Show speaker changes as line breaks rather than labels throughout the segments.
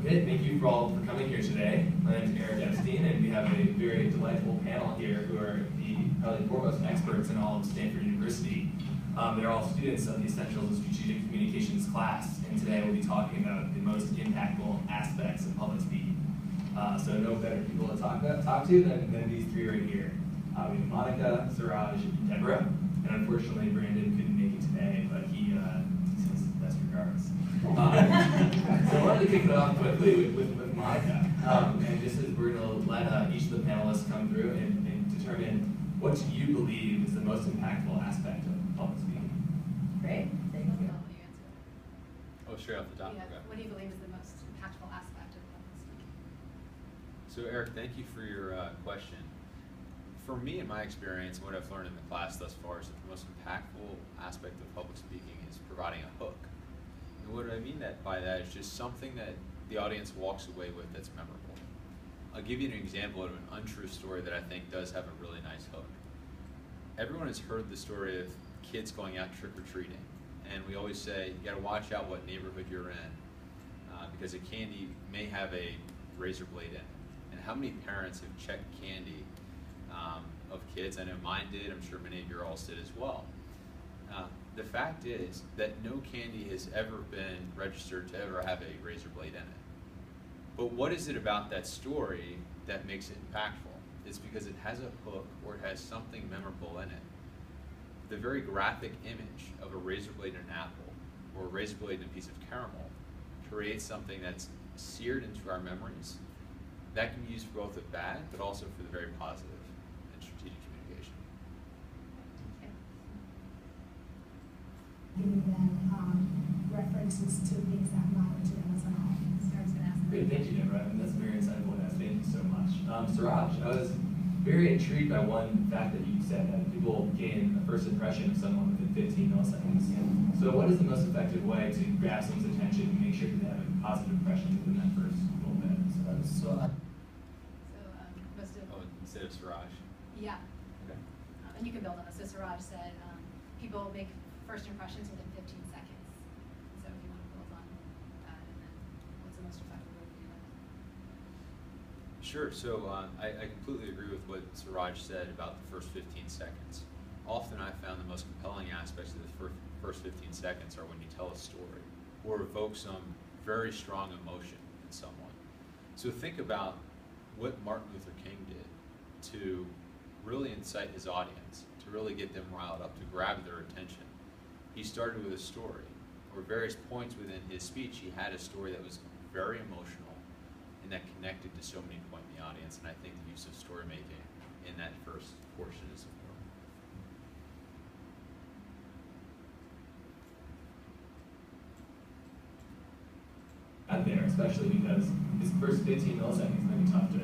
Great, thank you for all for coming here today. My name is Eric Epstein, and we have a very delightful panel here who are the probably foremost experts in all of Stanford University. They're all students of the Essentials of Strategic Communications class, and today we'll be talking about the most impactful aspects of public speaking. So no better people to talk to than these three right here. We have Monica, Suraj, and Deborah, and unfortunately Brandon couldn't make it today, but he sends his best regards. So I wanted to kick it off quickly with Monica, and just as we're going to let each of the panelists come through and determine what you believe is the most impactful aspect of public speaking.
Great, thank you.
Oh, straight off the top.
Yeah.
Okay.
What do you believe is the most impactful aspect of public speaking?
So Eric, thank you for your question. For me, in my experience, what I've learned in the class thus far is that the most impactful aspect of public speaking is providing a hook. And what I mean by that is just something that the audience walks away with that's memorable. I'll give you an example of an untrue story that I think does have a really nice hook. Everyone has heard the story of kids going out trick-or-treating, and we always say, you gotta watch out what neighborhood you're in, because a candy may have a razor blade in it. And how many parents have checked candy of kids? I know mine did, I'm sure many of you all did as well. The fact is that no candy has ever been registered to ever have a razor blade in it. But what is it about that story that makes it impactful? It's because it has a hook or it has something memorable in it. The very graphic image of a razor blade in an apple or a razor blade in a piece of caramel creates something that's seared into our memories that can be used for both the bad but also for the very positive and strategic communication.
Giving them references to things that matter to them as an audience.
Great, thank you, Deborah. And that's very insightful. Thank you so much. Suraj, I was very intrigued by one fact that you said, that people gain a first impression of someone within 15 milliseconds. So what is the most effective way to grab someone's attention and make sure that they have a positive impression within that first little bit?
Most of
Instead of Suraj.
yeah,
Okay.
and you can build on this. So Suraj said people make first impressions within 15 seconds. So if you want to build on that, and then what's the most effective way to do that?
Sure, so I completely agree with what Suraj said about the first 15 seconds. Often I found the most compelling aspects of the first 15 seconds are when you tell a story or evoke some very strong emotion in someone. So think about what Martin Luther King did to really incite his audience, to really get them riled up, to grab their attention. He started with a story, or various points within his speech, he had a story that was very emotional and that connected to so many points in the audience, and I think the use of story making in that first portion is important.
Out there, especially because this first 15 milliseconds might be tough to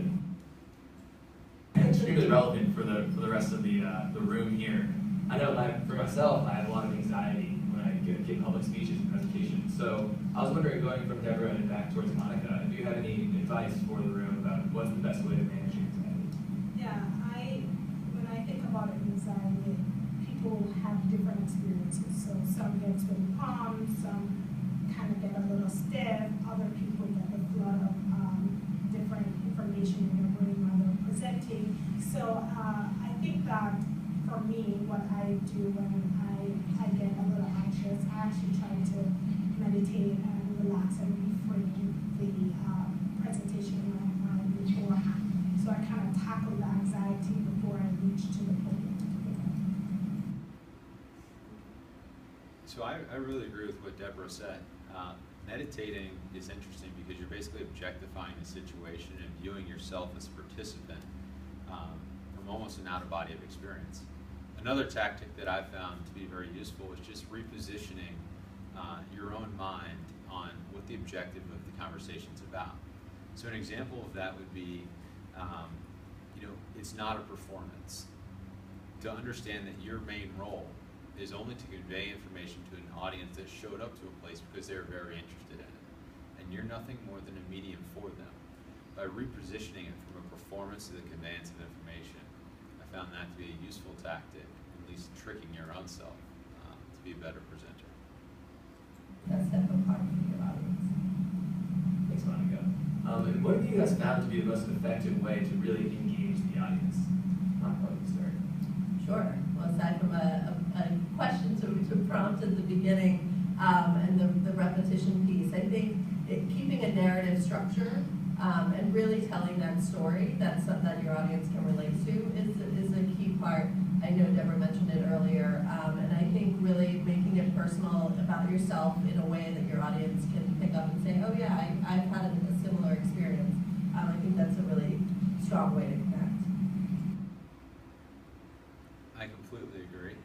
extremely relevant for the rest of the room here. I know for myself, I have a lot of anxiety when I give public speeches and presentations. So I was wondering, going from Deborah and back towards Monica, if you have any advice for the room about what's the best way to manage your anxiety?
Yeah, when I think about anxiety, people have different experiences. So some get really calm, some kind of get a little stiff, other people get a flood of different information in their brain while they're presenting. So I think that for me, what I do when I get a little anxious, I actually try to meditate and relax and reframe the presentation in my mind beforehand. So I kind of tackle the anxiety before I reach to the podium.
So I really agree with what Deborah said. Meditating is interesting because you're basically objectifying the situation and viewing yourself as a participant from almost an out-of-body experience. Another tactic that I've found to be very useful is just repositioning your own mind on what the objective of the conversation is about. So an example of that would be, it's not a performance. To understand that your main role is only to convey information to an audience that showed up to a place because they're very interested in it. And you're nothing more than a medium for them. By repositioning it from a performance to the conveyance of information, I found that to be a useful tactic, at least tricking your own self to be a better presenter.
That's definitely part of your audience.
Thanks, Monica. And what have you guys found to be the most effective way to really engage the audience? I'll probably start.
Sure. Well, aside from a question to prompt at the beginning, and the repetition piece, I think keeping a narrative structure and really telling that story that your audience can relate to is a key part. I know Deborah mentioned it earlier, and I think really making it personal about yourself in a way that your audience can pick up and say, oh yeah, I've had a similar experience. I think that's a really strong way to connect.
I completely agree.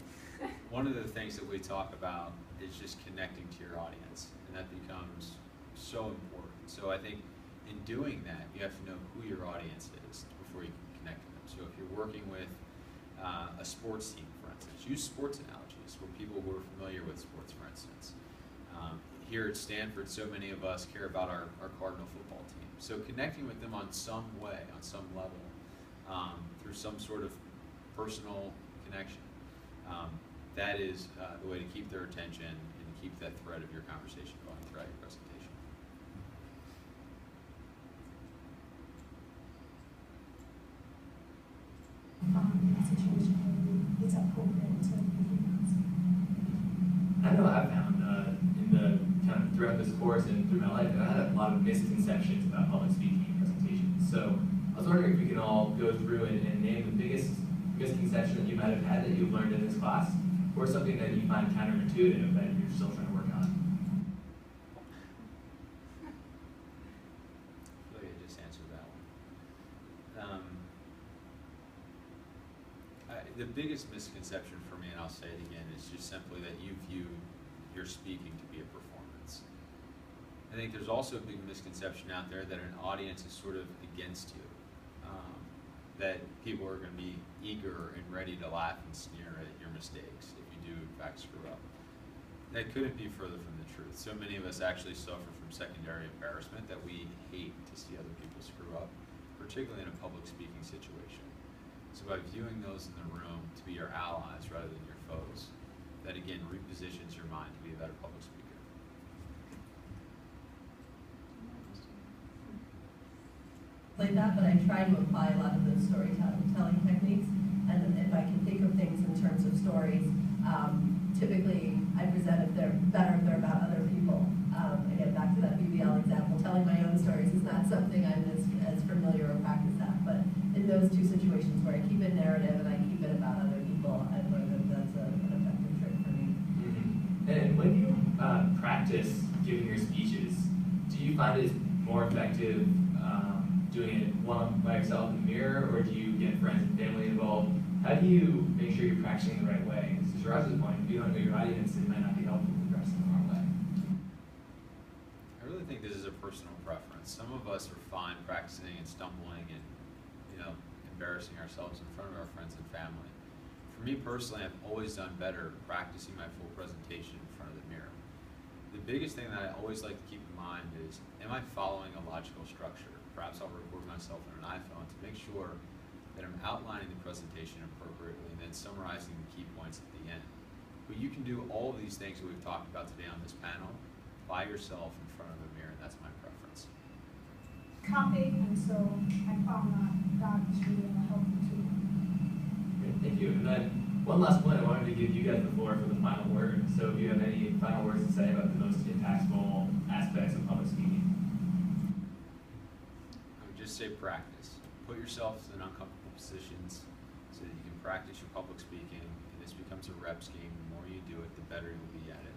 One of the things that we talk about is just connecting to your audience, and that becomes so important. So I think in doing that, you have to know who your audience is before you can connect to them. So if you're working with a sports team, for instance, use sports analogies for people who are familiar with sports, for instance. Here at Stanford, so many of us care about our Cardinal football team. So connecting with them on some way, on some level, through some sort of personal connection, that is the way to keep their attention and keep that thread of your conversation going throughout your presentation.
In that situation where it's appropriate to humans.
I know I've found in the kind of throughout this course and through my life, I had a lot of misconceptions about public speaking and presentations. So I was wondering if we can all go through and name the biggest misconception that you might have had that you've learned in this class, or something that you find counterintuitive that you're still trying to work on.
I feel like I just answered that one. The biggest misconception for me, and I'll say it again, is just simply that you view your speaking to be a performance. I think there's also a big misconception out there that an audience is sort of against you, that people are going to be eager and ready to laugh and sneer at your mistakes if you do in fact screw up. That couldn't be further from the truth. So many of us actually suffer from secondary embarrassment that we hate to see other people screw up, particularly in a public speaking situation. So by viewing those in the room to be your allies rather than your foes, that again repositions your mind to be a better public speaker.
Like that, but I try to apply a lot of those storytelling techniques. And if I can think of things in terms of stories, typically I present if they're about other people. Again, back to that BBL example, telling my own stories is not something I'm as familiar or practiced at. But in those two situations where I keep it narrative and I keep it about other people, I've learned that that's an effective trick for me.
Mm-hmm. And when you practice giving your speeches, do you find it more effective doing it one by yourself in the mirror, or do you get friends and family involved? How do you make sure you're practicing the right way? Because to Shiraz's point, if you don't know your audience, it might not be helpful to practice in the wrong way.
I really think this is a personal preference. Some of us are fine practicing and stumbling and, embarrassing ourselves in front of our friends and family. For me personally, I've always done better practicing my full presentation in front of the mirror. The biggest thing that I always like to keep in mind is, am I following a logical structure? Perhaps I'll record myself on an iPhone to make sure that I'm outlining the presentation appropriately and then summarizing the key points at the end. But you can do all of these things that we've talked about today on this panel by yourself in front of the mirror, and that's my preference.
Copy, and so I found that is really helpful too.
Great, thank you. And then one last point, I wanted to give you guys the floor for the final word. So if you have any final words to say about the most impactful aspects of public speaking.
Just say practice. Put yourself in uncomfortable positions so that you can practice your public speaking, and this becomes a reps game. The more you do it, the better you'll be at it.